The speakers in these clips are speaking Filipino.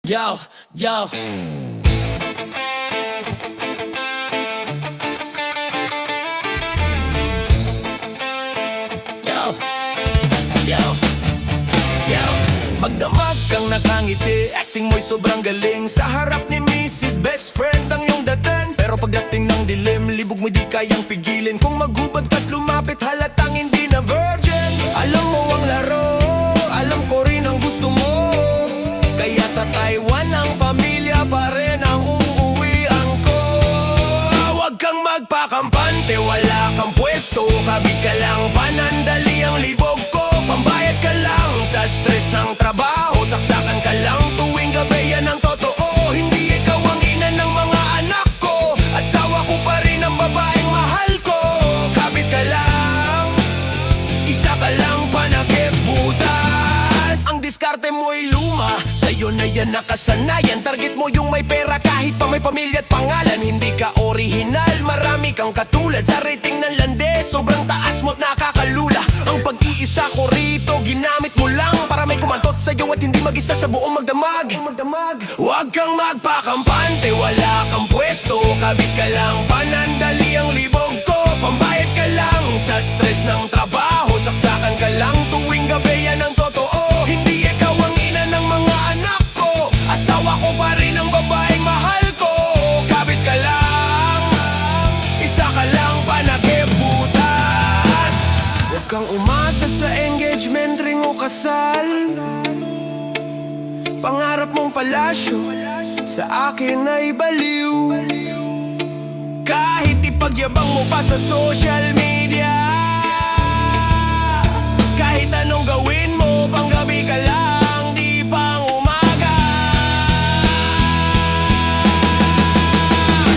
Yo, yo. Yo, yo, yo. Magdamag kang nakangiti, acting mo'y sobrang galing. Sa harap ni Mrs. Best Friend ang iyong dating. Pero pagdating ng dilim, libog mo di kayang pigilin. Kung maghubad ka't lumapit, halatang hindi na virgin. Alam mo ang laro, alam ko rin ang gusto mo. Kaya sa Taiwan ang pamilya pa rin ang uuwian ko. Huwag kang magpakampante, wala kang pwesto. Kabit ka lang, panandali ang libog ko. Pambayad ka lang sa stress ng trabaho. Saksakan ka lang tuwing gabi, yan ang totoo. Hindi ikaw ang ina ng mga anak ko. Asawa ko pa rin ang babaeng mahal ko. Kabit ka lang, isa ka lang panakip butas. Ang diskarte mo'y luma, sa'yo na yan nakasanayan. Target mo yung may pera kahit pa may pamilya at pangalan. Hindi ka original, marami kang katulad. Sa rating ng lande, sobrang taas mo't nakakalula. Ang pag-iisa ko rito, ginamit mo lang para may kumantot sa'yo at hindi mag-isa sa buong magdamag. Huwag kang magpakampante, wala kang pwesto. Kabit ka lang, panandali ang libog ko. Pambayad ka lang sa stress ng trabaho. Saksakan ka lang tuwing gabi, yan ang totoo. Hindi ikaw ang ina ng mga anak ko. Asawa ko pa rin ang babaeng mahal ko. Kabit ka lang, isa ka lang panakip butas. Huwag kang umasa sa engagement ring o kasal. Pangarap mong palasyo, sa akin ay baliw. Kahit ipagyabang mo pa sa social media, kahit anong gawin mo, panggabi ka lang, di pang umaga.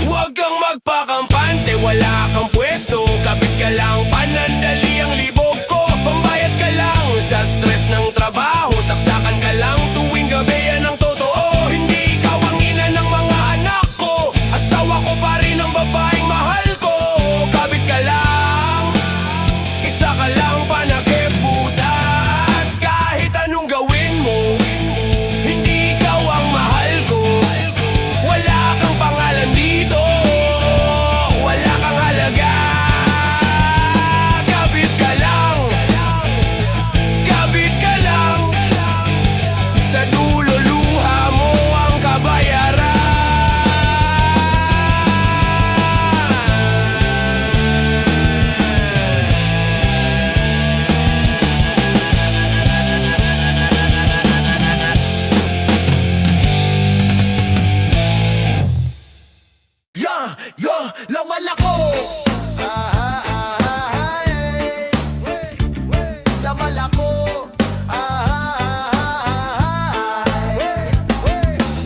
Huwag kang magpakampante, wala kang pwesto. Kapit ka lang, panandali ang libog ko. Pambayad ka lang sa stress ng trabaho. Saksakan ka lang tuwing gabi, yan ang totoo. Hindi ikaw ang ina ng mga anak ko. Asawa ko pa rin ang babaeng mahal ko. Kabit ka lang, isa ka lang panakip butas. Kahit anong gawin mo, hindi ikaw ang mahal ko. Wala kang pangalan dito, wala kang halaga. Kabit ka lang, kabit ka lang. Sa dulo luha mo ang kabayaran. Laman ako. Laman ako.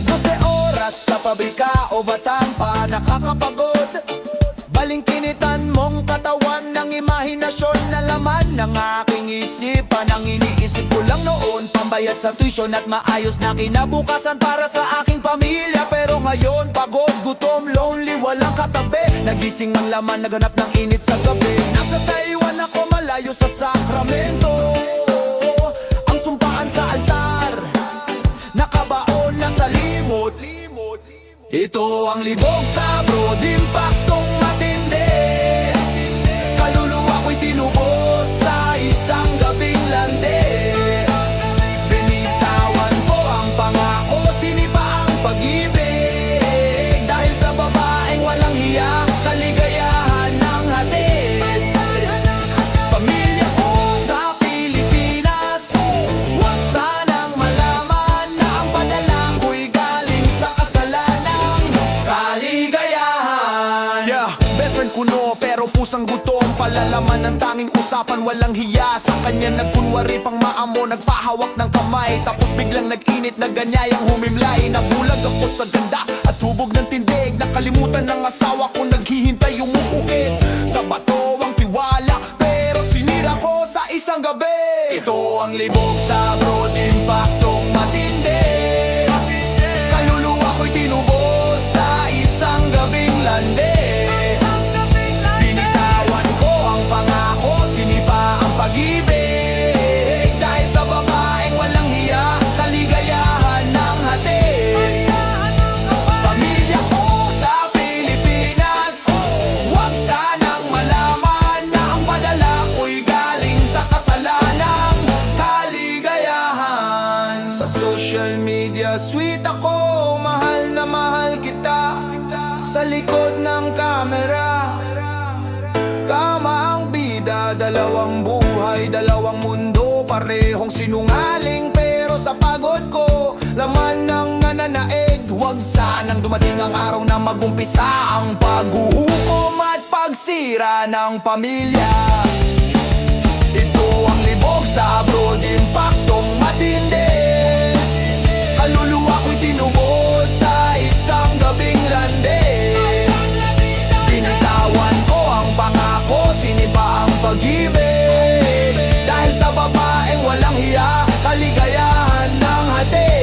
12 oras sa pabrika o batang pa nakakapagod. Balingkinitan mong katawan ng imahinasyon na laman ng aking isipan. Ang iniisip ko lang noon, pambayad sa tuition at maayos na kinabukasan para sa aking pamilya. Pero ngayon, pagod, gutom, lonely, walang katabi. Nagising ang laman, naganap ng init sa gabi. Nasa Taiwan ako, malayo sa Sacramento. Ang sumpaan sa altar, nakabaon na sa limot. Ito ang libog sa broad, impaktong matindi. Kaluluwa ko'y tinubos sa isang gabing lande. Binitawan ko ang pangako, sinipa ang pag-ibig. Dahil sa babaeng walang hiya, kaligayahan ng hatid. Pamilya ko sa Pilipinas, huwag sanang malaman na ang padala ko'y galing sa kasalanang kaligayahan. Best friend ko no, pero pusang gutom. Palalaman ng tanging usapan, walang hiya. Sa kanya nagkunwari pang maamo, nagpahawak ng kamay. Tapos biglang nag-init na ganyayang humimlay. Nabulag ako sa ganda at hubog ng tindig. Nakalimutan ng asawa ko, naghihintay umuukit. Sa bato ang tiwala, pero sinira ko sa isang gabi. Ito ang libog sa broad, impaktong matindi. Kaluluwa ko'y tinubos sa isang gabing lande. Binitawan ko ang pangako, sinipa ang pag-ibig. Dahil sa babaeng walang hiya, kaligayahan ng hatid. pamilya. Sweet ako, mahal na mahal kita. Sa likod ng kamera, kama ang bida. Dalawang buhay, dalawang mundo, parehong sinungaling. Pero sa pagod ko, laman ng nananaig. Huwag sanang dumating ang araw na magumpisa ang paghuhukom at pagsira ng pamilya. Ito ang libog sa abroad, impaktong matindi. Kaluluwa ko'y tinubos sa isang gabing landi. Binitawan ko ang pangako, sinipa ang pag-ibig. Dahil sa babaeng walang hiya, kaligayahan ng hati.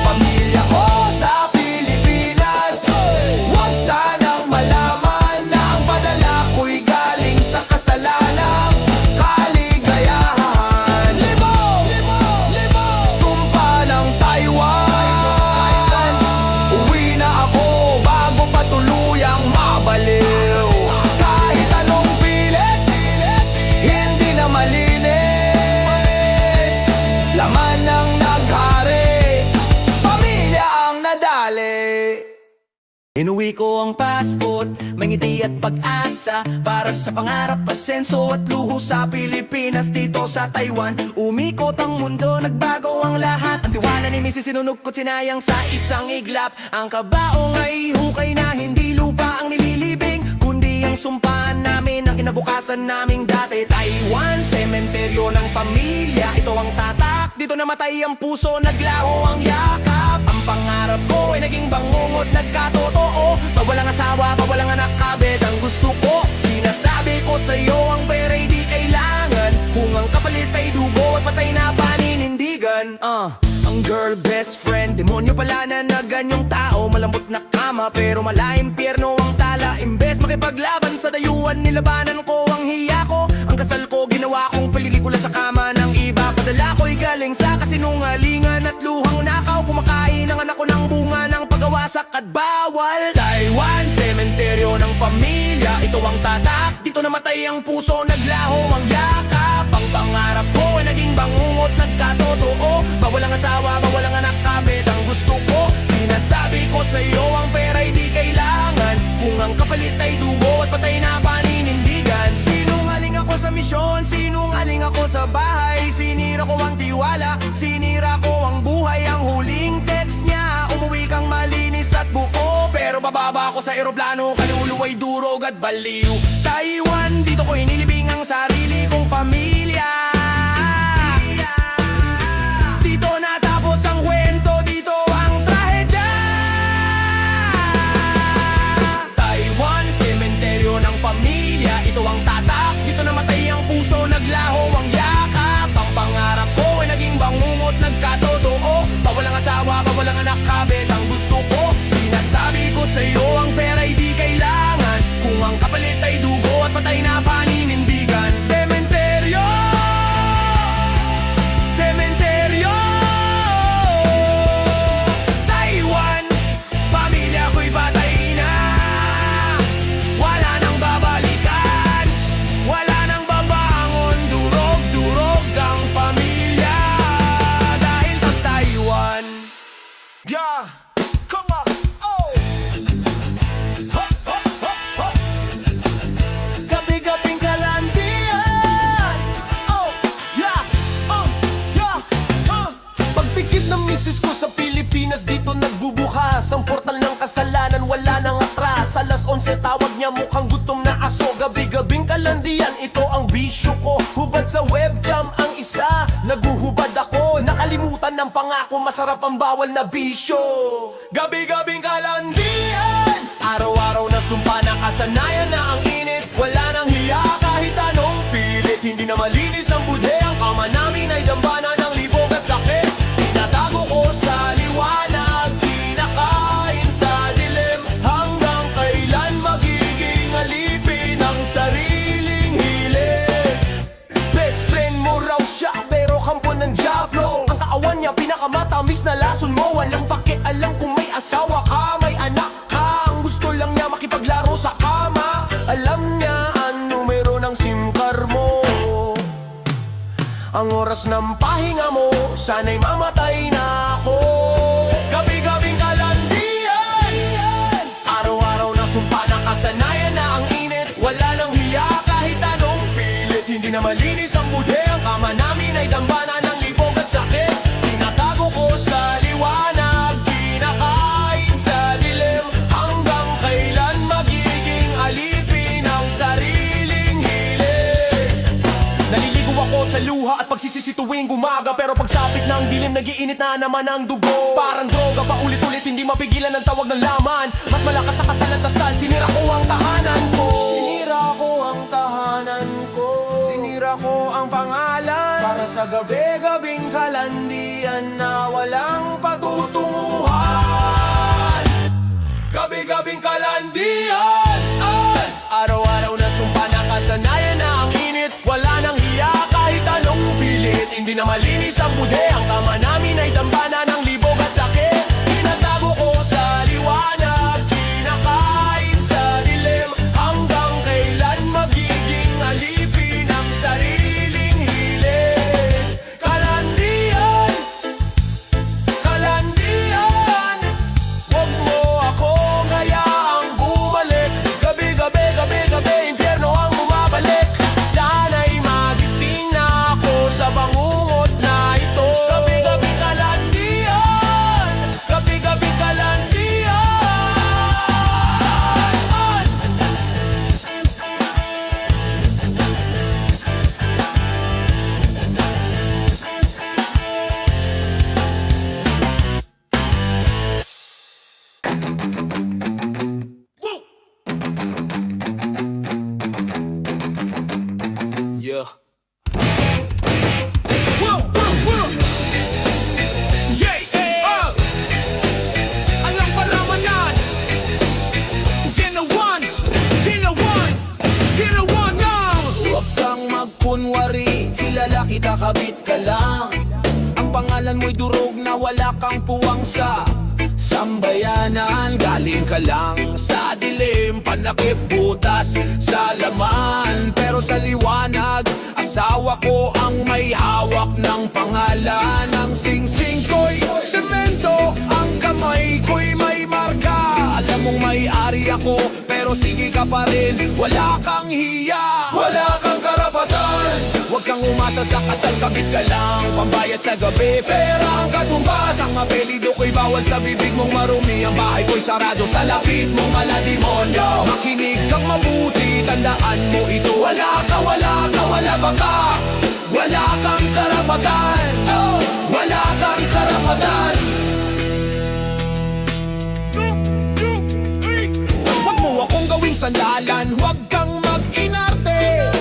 Pamilya ko sa Pilipinas, huwag sanang malaman na ang padala ko'y galing sa kasalanang kaligayahan. Libog! Sumpa ng Taiwan, uwi na ako bago pa tuluyang mabaliw. Kahit anong pilit, hindi na malinis. Laman ng naghari, pamilya ang nadali. Inuwi ko ang passport, may ngiti at pag-asa para sa pangarap, asenso at luho sa Pilipinas. Dito sa Taiwan, umikot ang mundo, nagbago ang lahat. Ang tiwala ni Mrs. sinunugkot, sinayang sa isang iglap. Ang kabaong ay hukay na hindi lupa ang nililibing, kundi ang sumpaan namin, ang kinabukasan naming dati. Taiwan, sementeryo ng pamilya, ito ang tatak. Dito namatay ang puso, naglaho ang yakap. Ang pangarap ko ay naging bangungot, nagkatotoo. Pawalang asawa, pawalang anak, kabit ang gusto ko. Sinasabi ko sa'yo, ang pera'y di kailangan kung ang kapalit ay dugo at patay na paninindigan. Ang girl best friend, demonyo pala na ganyong tao. Malambot na kama pero impyerno ang tala. Imbes makipaglaban sa dayuhan, nilabanan ko ang hiya ko. Ang kasal ko, ginawa kong pelikula sa kama ng iba. Padala ko'y galing sa kasinungalingan at luhang nakaw. Kumakain ang anak ko ng bunga ng paggawasak at bawal. Taiwan, sementeryo ng pamilya, ito ang tatak. Dito namatay ang puso, naglaho ang yakap. Ang pangarap ko ay naging bangungot, nagkatotoo. Bawalang asawa, bawalang anak, kabit ang gusto ko. Sinasabi ko sa'yo, ang pera'y di kailangan kung ang kapalit ay dugo at patay na paninindigan. Sinungaling ako sa misyon, sinungaling ako sa bahay. Sinira ko ang tiwala, sinira ko ang buhay. Ang huling text niya, umuwi kang malinis at buo. Pero bababa ako sa eroplano, kaluluwa'y durog at baliw. Taiwan, dito ko inilibing ang sarili kong pamilya. Dito natapos ang kwento, dito ang trahedya. Taiwan, sementeryo ng pamilya, ito ang tatak. Dito namatay ang puso, naglaho ang yakap. Ang pangarap ko ay naging bangungot, nagkatotoo. Pawalang asawa, pawalang anak, kabit ang gusto ko. Sinasabi ko sa'yo, ang pera'y di kailangan kung ang kapalit ay dugo at patay na paninindigan. Sementeryo, sementeryo. Taiwan, pamilya ko'y patay na. Wala nang babalikan, wala nang babangon. Durog-durog ang pamilya dahil sa Taiwan. Yeah, come on, oh. Gabi-gabing kalandian. Oh, yeah, yeah, Pagpikit ng misis ko sa Pilipinas, dito nagbubukas ang portal ng kasalanan, wala nang atras. Alas 11 tawag niya, mukhang gutom na aso. Gabi-gabing kalandian, ito ang bisyo ko. Hubad sa webcam ang isa, naguhubad ako. Nakalimutan ng pangako, masarap ang bawal na bisyo. Gabi-gabing kalandian, araw-araw na sumpa ng kasanayan na ang init. Wala nang hiya kahit anong pilit. Hindi na malinis ang budhe, ang kama namin ay dambana ng libog at sakit. Tinatago ko sa liwanag, kinakain sa dilim. Hanggang kailan magiging alipin ang sariling hilig? Best friend mo raw siya pero kampo ng Diablo. Ang kaawan niya pinakamatamis na lason mo. Walang pakialam kung may asawa ka, may anak ka. Ang gusto lang niya makipaglaro sa kama. Alam niya ang numero ng SIM card mo. Ang oras ng pahinga mo, sana'y mamatay na magsisisi tuwing umaga. Pero pagsapit ng dilim, nagiinit na naman ang dugo. Parang droga, paulit-ulit, hindi mapigilan ang tawag ng laman. Mas malakas sa kasalantasan, sinira ko ang tahanan ko. Sinira ko ang tahanan ko. Sinira ko ang pangalan. Para sa gabi-gabing kalandian na walang patutunguhan. Gabi-gabing kalandian. Araw-araw na sumpa, nakasanayan na ang init. Wala nang hiya kahit anong pilit. Hindi na malinis ang bude. Ang kama namin ay dambana ng libog at sakit. Tinatago ko sa liwanag, kinakain sa dilim. Hanggang kailan magiging alipin ang sariling hiling. Kalandian, kalandian, wag mo akong hayaang bumalik. Gabi-gabi, gabi-gabi, impyerno ang bumabalik. Sana'y magising na ako sa bangungot na ito. Gabi-gabi kalandian, gabi-gabi kalandian. Yeah. Yeah, yeah. Alam pa naman yan. Ginawan, ginawan, ginawan now. Huwag kang magkunwari, kilala kita, kabit ka lang. Ang pangalan mo'y durog na wala kang puwang sa sambayanan. Galing ka lang sa dilim, panakip butas sa laman. Pero sa liwanag, asawa ko ang may hawak ng pangalan. Ang singsing ko'y semento, ang kamay ko'y may marka. Alam mong may-ari ako, pero sige ka pa rin. Wala kang hiya, wala kang karapatan. Huwag kang umasa sa kasal, kabit ka lang. Pambayad sa gabi, pera ang katumbas. Ang apelido ko'y bawal sa bibig mong marumi. Ang bahay ko'y sarado sa lapit mong malademonyo. Makinig kang mabuti, tandaan mo ito. Wala ka, wala ka, wala ba ka? Wala kang karapatan, wala kang karapatan. Huwag mo akong gawing sandalan, huwag kang mag-inarte.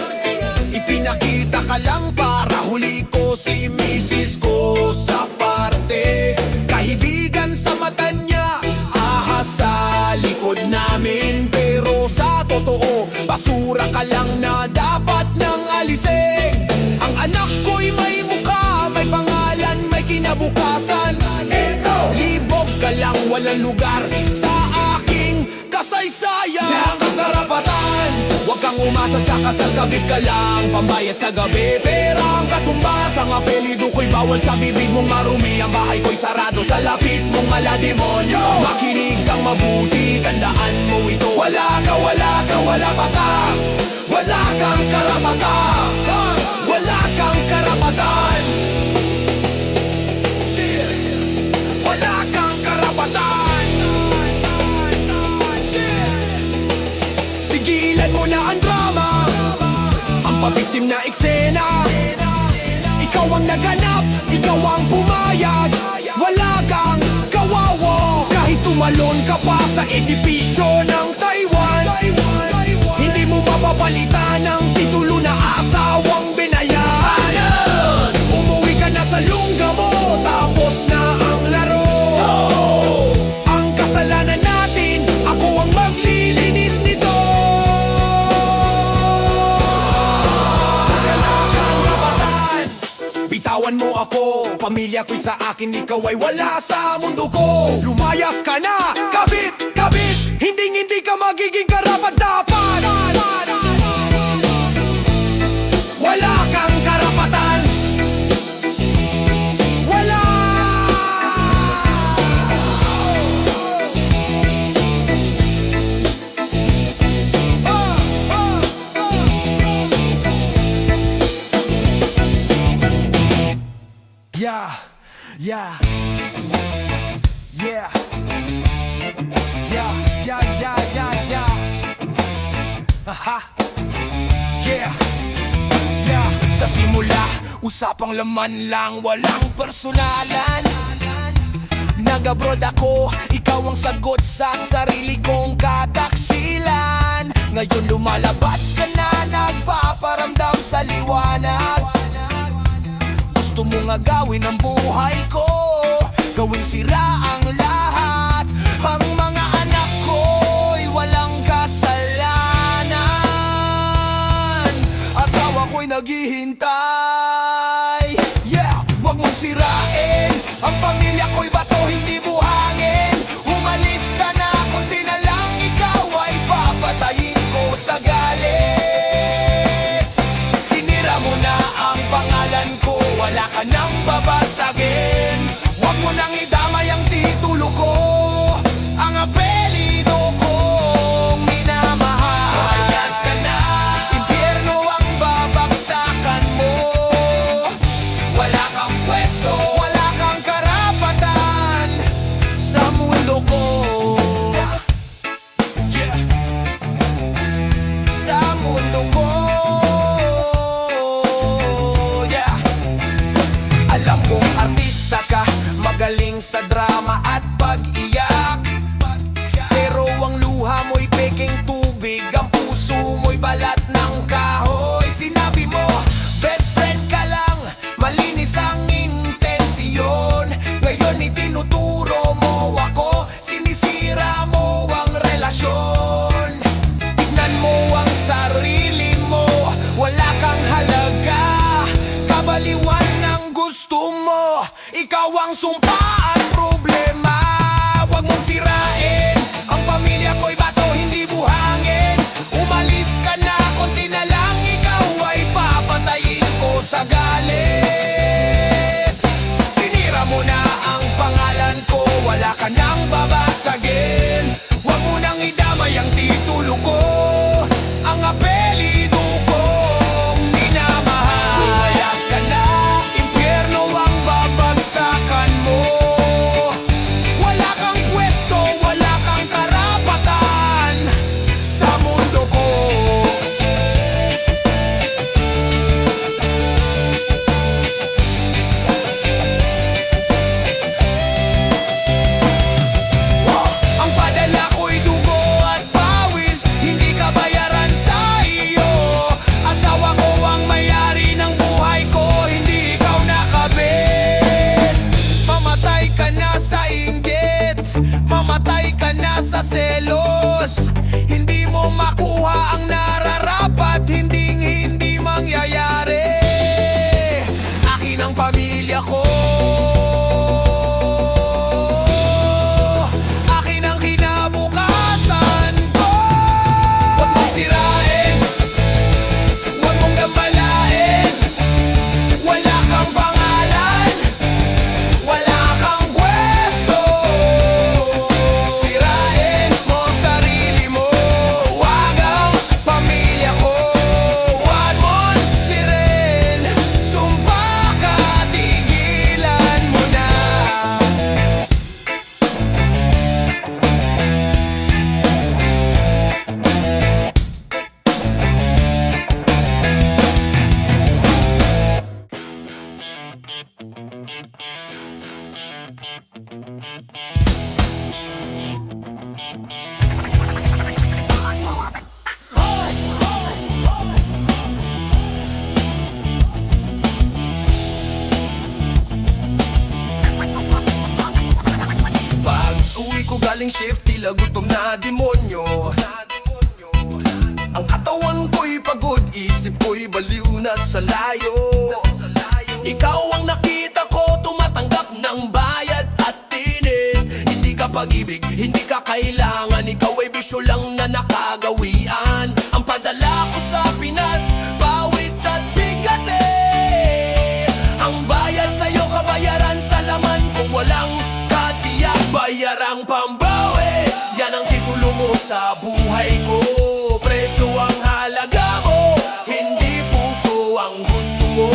Ipinakita ka lang para huli ko si misis ko sa parte. Kahibigan sa mata niya, ahas sa likod namin. Pero sa totoo, basura ka lang na dapat nang alisin. Ang anak ko'y may mukha, may pangalan, may kinabukasan. Ikaw, libog ka lang, walang lugar sa aking kasaysayan. Wala kang karapatan, huwag kang umasa sa kasal, kabit ka lang. Pambayad sa gabi, pera ang katumbas. Ang apelido ko'y bawal sa bibig mong marumi. Ang bahay ko'y sarado sa lapit mong malademonyo. Makinig kang mabuti, tandaan mo ito. Wala ka, wala ka, wala pa ka. Wala kang karapatan, wala kang karapatan. Wala kang karapatan. Tigilan mo na ang drama, ang pabiktim na eksena. Ikaw ang naganap, ikaw ang pumayag. Wala kang kawawa, kahit tumalon ka pa sa edipisyo ng Taiwan. Hindi mo mapapalitan ng titulo na asawang binayan. Umuwi ka na sa lungga mo, tapos na ang laro. Ang kasalanan natin, ako ang maglilinis nito. Wala kang karapatan, bitawan mo ako. Pamilya ko'y sa akin, ikaw ay wala sa mundo ko. Lumayas ka na, kabit, kabit. Hindi ka magiging karapat-dapat. Wala kang karapatan, wala. Yeah, yeah, yeah, yeah, yeah, yeah, yeah, yeah. Haha, yeah, yeah. Sa simula, Usapang laman lang, walang personalan. Nag-abroad ako, ikaw ang sagot sa sarili kong kataksilan. Ngayon lumalabas ka na, nagpaparamdam sa liwanag. Gusto mong agawin ang buhay ko, gawing sira ang lahat. Ang mga anak ko'y walang kasalanan. Asawa ko'y naghihintay. Yeah, wag mong sirain. Ang pamilya ko'y bato, hindi buhangin. Umalis ka na, kunti na lang ikaw ay papatayin ko sa galit. Sinira mo na ang pangalan ko, wala ka nang babasagin. Huwag mo nang idamay ang titulo ko, ang apelido kong minamahal. Layas ka na, impyerno ang babagsakan mo. Wala kang pwesto, wala kang karapatan sa mundo ko. Yeah. Sa mundo ko. Yeah. Alam kong artista ka, magaling sa drama at pag-iyak. Pero ang luha mo'y peking tubig, ang puso mo'y balat ng kahoy. Sinabi mo, best friend ka lang, malinis ang intensyon. Ngayon itinuturo mo ako, sinisira mo ang relasyon. Tignan mo ang sarili mo, wala kang halaga. Kabaliwan ng gusto mo, ikaw ang sumpa at problema. Huwag mong sirain, ang pamilya ko'y bato, hindi buhangin. Umalis ka na, kunti na lang ikaw ay papatayin ko sa galit. Sinira mo na ang pangalan ko, wala ka nang babasagin. Huwag mo nang idamay ang titulo ko, ang apelido kong minamahal. Umayas ka na, impyerno ang babagsakan mo. Wala kang pwesto, wala kang karapatan sa mundo ko. Ang padala ko'y dugo at pawis, hindi ka bayaran sa iyo. Asawa ko ang may-ari ng buhay ko, hindi ikaw nakabit. Mamatay ka na sa inggit, mamatay ka na sa selos. Hindi mo makuha ang nararapat, hindi mangyayari. Akin ang pamilya ko, akin ang kinabukasan ko. Huwag mong sirain, huwag mong gambalain. Wala kang pangalan, wala kang pwesto. Sirain mo ang sarili mo, wag ang pamilya ko. Huwag mong sirin, sumpa ka, tigilan mo na. Pag uwi ko galing shift, tila gutom na demonyo. Ang katawan ko'y pagod, isip ko'y baliw na sa layo. Ikaw ang nakita ko, tumatanggap ng bayad at tinig. Hindi ka pag-ibig, hindi ka kailangan, ikaw ay bisyo lang na nakagawian. Ang padala ko sa Pinas, pawis at bigate. Ang bayad sa'yo, kabayaran sa laman. Kung walang katiyak, bayarang pambawi. Yan ang titulo mo sa buhay ko. Presyo ang halaga mo, hindi puso ang gusto mo.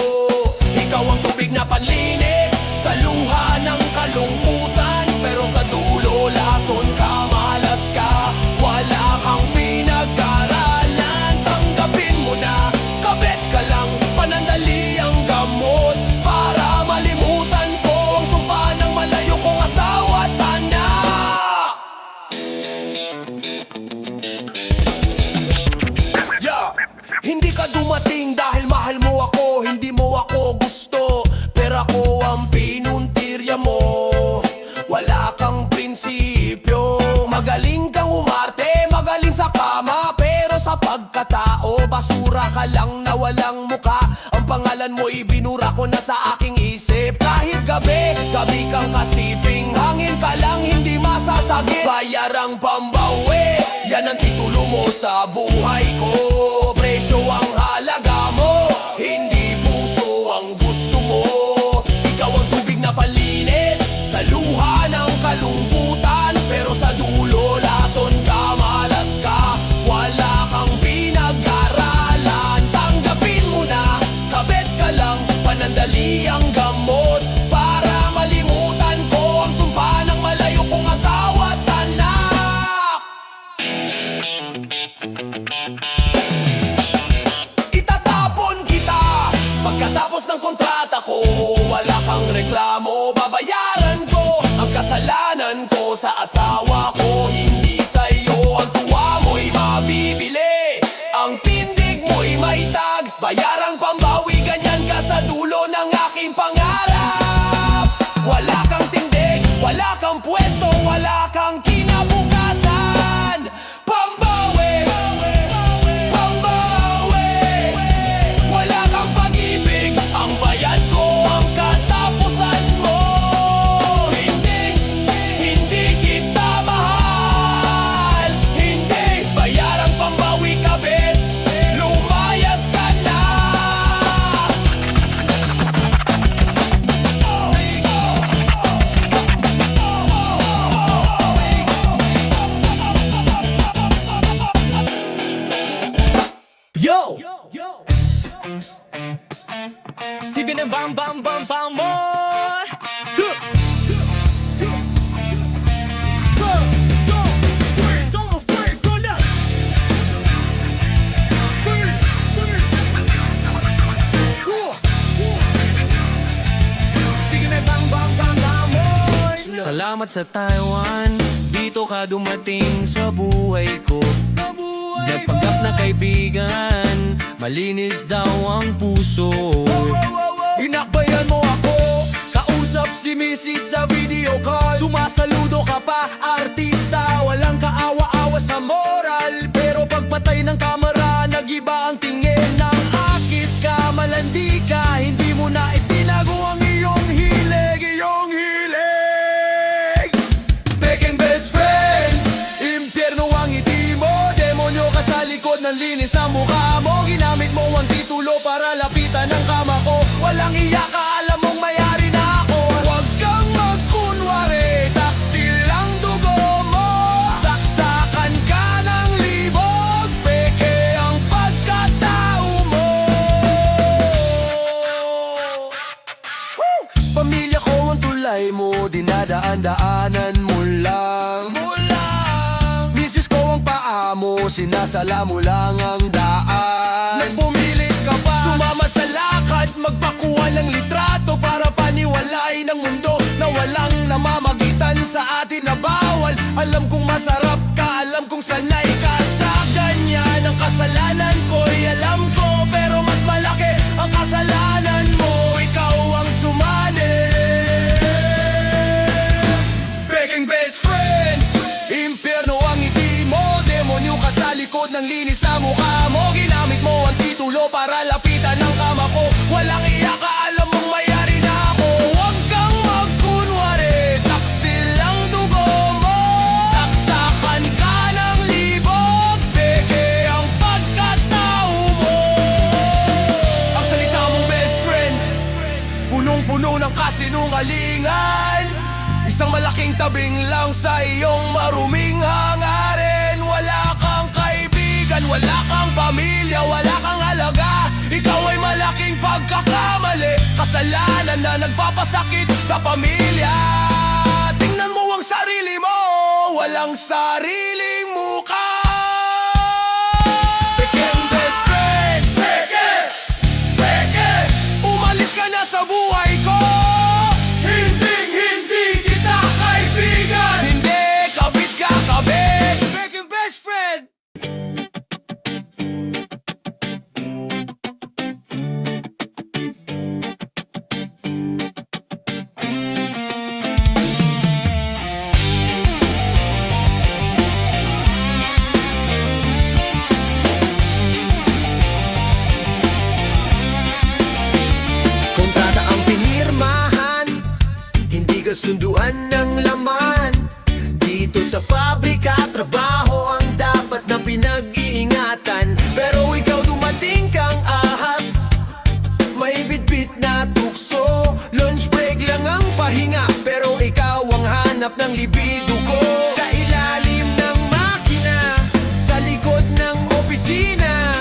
Ikaw ang tubig na panlinis sa luha ng kalungkutan. Pero sa dulo, lason ka, malas ka, wala kang pinag-aralan. Tanggapin mo na, kabet ka lang, panandali ang gamot. pagkatao, basura ka lang na walang muka. Ang pangalan mo ibinura ko na sa aking isip. Kahit gabi, gabi kang kasiping, hangin ka lang hindi masasagip. Bayarang pambawi, yan ang titulo mo sa buhay ko. Presyo ang halaga mo, hindi puso ang gusto mo. Ikaw ang tubig na palinis sa luha ng kalungkutan, pero sa dulo lason ka, malas ka, wala kang pinag-aralan. Tanggapin mo na, kabet ka lang, panandali ang gamot para malimutan ko ang sumpa ng malayo kong asawa at anak. Itatapon kita pagkatapos ng kontrata ko. Wala kang reklamo, babayaran ko ang kasalanan ko sa asawa ko. Hindi sa'yo ang tuwa mo'y mabibili, ang tindig mo'y may tag. Bayarang pambawi, ganyan ka sa dulo ng aking pangarap. Wala kang tindig, wala kang pwesto, wala kang kinabukasan. Pambawi, pambawi, wala kang pag-ibig, ang bayad ko ang katapusan mo. Hindi kita mahal, hindi. Bayarang pambawi, kabit, lumayas ka na. Yo! Sige na bam bam bam bam boy! Sige na bam bam bam bam boy! Salamat sa Taiwan, dito ka dumating sa buhay ko. Nagpanggap na kaibigan, malinis daw ang puso. Inakbayan mo ako, kausap si Mrs. sa video call. Sumasaludo ka pa, artista, walang kaawa-awa sa moral. Pero pagpatay ng kamera, nagiba ang tingin ng akit ka. Malandi ka, hindi mo na itinago ang iyong hilig, iyong hilig. Peking best friend, impyerno ang ngiti mo. Demonyo ka sa likod ng linis na mukha mo. Ginamit mo ang titulo para lapitan ng kama ko. Walang iya ka, alam mong mayari na ako. Huwag kang magkunwari, taksil ang dugo mo. Saksakan ka ng libog, peke ang pagkatao mo. Pamilya ko ang tulay mo, dinadaan-daanan mo lang. Misis ko ang paa mo, sinasala mo lang ang daan. Nagpumilit ka pa, sumama sa lakad, magpakuha ng litrato para paniwalain ng mundo na walang namamagitan sa atin na bawal. Alam kong masarap ka, alam kong sanay ka sa ganyan. Ang kasalanan ko'y alam ko, pero mas malaki ang kasalanan mo. Ikaw ang sumali. Begging best friend, impyerno ang ngiti mo. Demonyo ka sa likod ng linis na mukha mo. Ginamit mo ang titulo para lapitan ng kama ko. Walang iya ka, alam mong mayari na ako. Huwag kang magkunwari, taksil ang dugo mo. Saksakan ka ng libog, peke ang pagkatao mo. Ang salita mong best friend, punong-puno ng kasinungalingan. Isang malaking tabing lang sa iyong maruming hangarin. Wala kang kaibigan, wala kang pamilya, wala kang halaga. Ikaw ay malaking pagkakamali, kasalanan na nagpapasakit sa pamilya. Tingnan mo ang sarili mo, walang sariling mukha. Peking best friend, peke, umalis ka na sa buhay ko. Hindi kita kaibigan, hindi, kabit ka, kabit. Peking best friend. Sa pabrika, trabaho ang dapat na pinag-iingatan. Pero ikaw dumating kang ahas, may bitbit na tukso. Lunch break lang ang pahinga, pero ikaw ang hanap ng libido ko. Sa ilalim ng makina, sa likod ng opisina,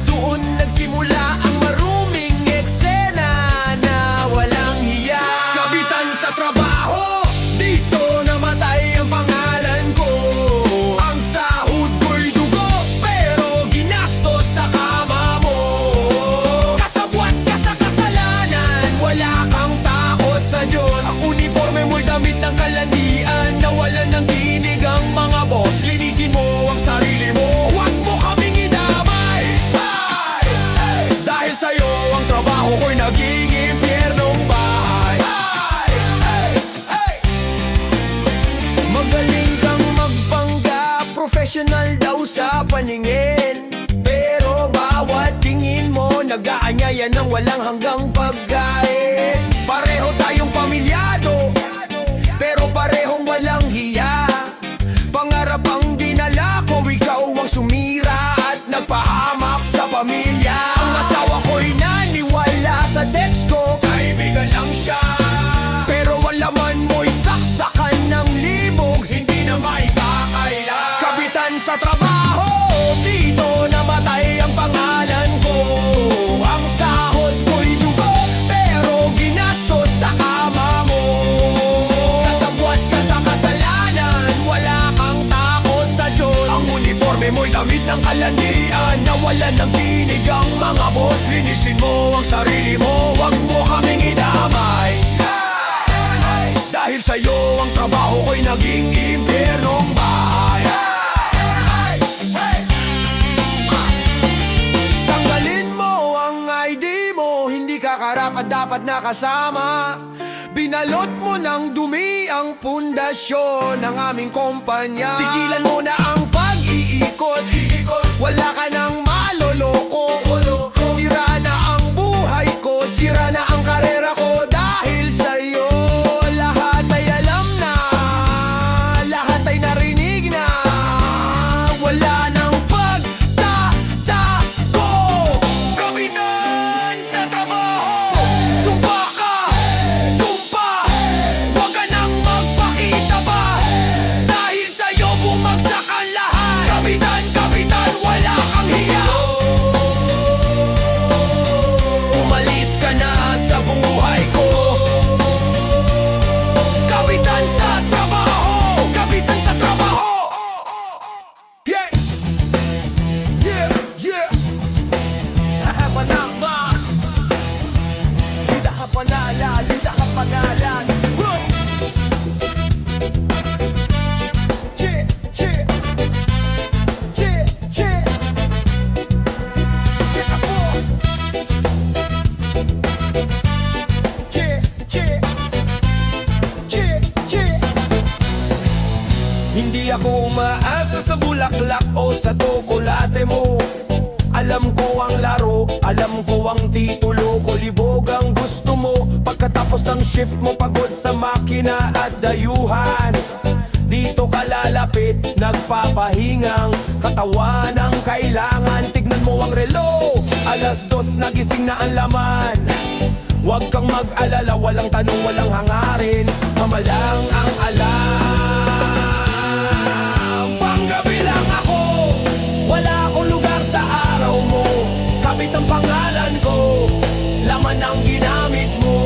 doon nagsimula ang maruming eksena na walang hiya. Kabitan sa trabaho, dito namatay ang pangalan ko. Ang sahod ko'y dugo, pero ginastos sa kama mo. Kasabwat ka sa kasalanan, wala kang takot sa Diyos. Ang uniforme mo'y damit ng kalandian, nawalan ng tinig ang mga boss. Linisin mo ang sarili mo, huwag mo kaming idamay. Ay! Dahil sa'yo ang trabaho ko'y naging impyernong bahay. Ay! Ay! Magaling kang magpangga, professional daw sa paningin. Pero bawat tingin mo, nag-aanyaya ng walang hanggang pagkain. Pareho tayong pamilyado, pero parehong walang hiya. Pangarap ang dinala ko, ikaw ang sumira at nagpahamak sa pamilya. Ang asawa ko'y naniwala sa text ko, kaibigan lang siya. Pero ang laman mo'y saksakan ng libog, hindi na maikakaila. Kabitan sa trabaho, dito namatay ang pangalan ko. Ang sahod ko'y dugo, pero ginastos sa kama mo. Kasabwat ka sa kasalanan, wala kang takot sa Diyos. Ang uniforme mo'y damit ng kalandian, nawalan ng tinig ang mga boss. Linisin mo ang sarili mo, huwag mo kaming idamay. Dahil sa'yo ang trabaho ko'y naging impyernong bahay. Tanggalin mo ang ID mo, hindi ka karapat dapat nakasama. Binalot mo ng dumi ang pundasyon ng aming kumpanya. Tigilan mo na ang pag-iikot, wala ka nang maloloko. Sira na ang buhay ko, sira na ang karera ko. Dahil sa'yo, lahat ay alam na, lahat ay narinig na. Wala nang pagtatako. Kabitan sa trabaho, sumpa ka, sumpa. Huwag ka nang magpakita pa, dahil sa'yo bumagsak ang lahat. Kabitan, kabitan, wala kang hiya. Umalis ka na sa buhay ko. Kabitan sa trabaho, kabitan sa trabaho. Yeah, yeah, yeah. Hahapanama, lida ka panala, lida ka pangalan. Woo! Yeah, yeah, yeah, yeah. Yeah, ako. Yeah, yeah, yeah, yeah. Hindi ako umaasa sa bulaklak o sa tsokolate mo. Alam ko ang laro, alam ko ang titulo ko. Libog ang gusto mo, pagkatapos ng shift mo pagod sa makina at dayuhan. Dito ka lalapit, nagpapahingang katawan ang kailangan. Tignan mo ang relo, 2:00 nagising na ang laman. Huwag kang mag-alala, walang tanong, walang hangarin. Mamalang ang alam. Panggabi lang ako, wala akong lugar sa araw mo. Kapit ang pangalan ko, laman ang ginamit mo.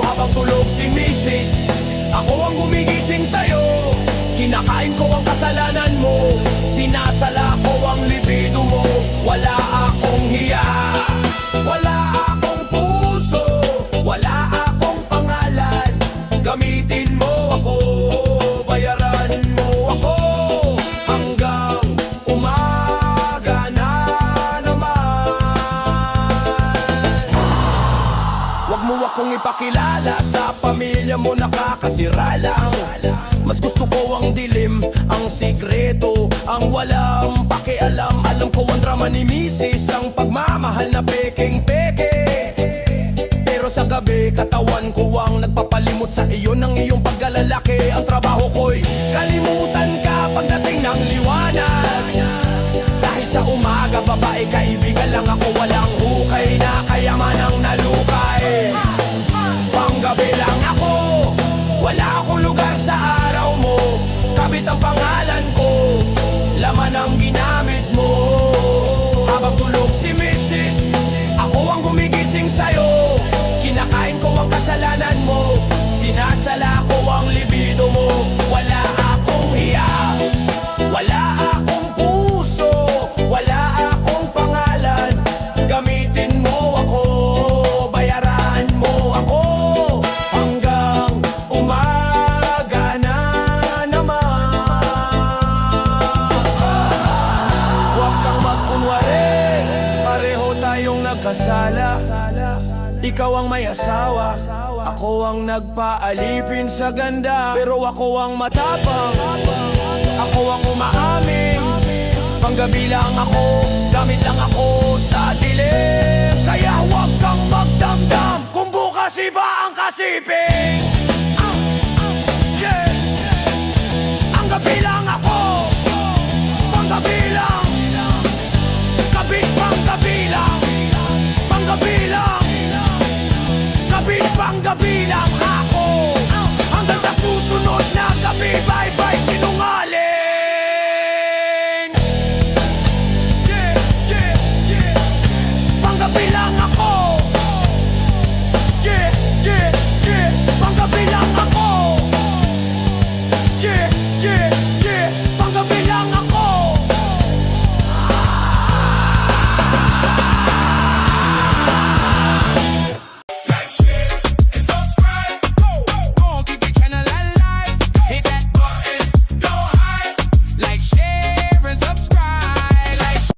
Habang tulog si Mrs., ako ang gumigising sa'yo. Kinakain ko ang kasalanan mo, sinasala ko ang libido mo. Wala akong hiya, wala akong puso, wala akong pangalan. Gamitin mo ako, bayaran mo ako, hanggang umaga na naman. Huwag mo akong ipakilala sa pamilya mo, nakakasira lang. Mas gusto ko ang dilim, ang sikreto, ang walang pakialam. Alam ko ang drama ni Mrs., ang pagmamahal na peking-peke. Pero sa gabi, katawan ko ang nagpapalimot sa iyo ng iyong pagkalalaki. Ang trabaho ko'y kalimutan nakasala. Ikaw ang may asawa, ako ang nagpaalipin sa ganda. Pero ako ang matapang, ako ang umaamin. Panggabi lang ako, gamit lang ako sa dilim. Kaya huwag kang magdamdam kung bukas iba ang kasiping. Yeah. Ang gabi lang ako, panggabi lang. Kabit panggabi lang, panggabi lang. Kabit panggabi lang ako. Hanggang sa susunod na gabi, bye-bye sinungaling. Yeah, yeah, yeah. Panggabi lang ako. Yeah, yeah, yeah. Panggabi lang ako. Yeah, yeah.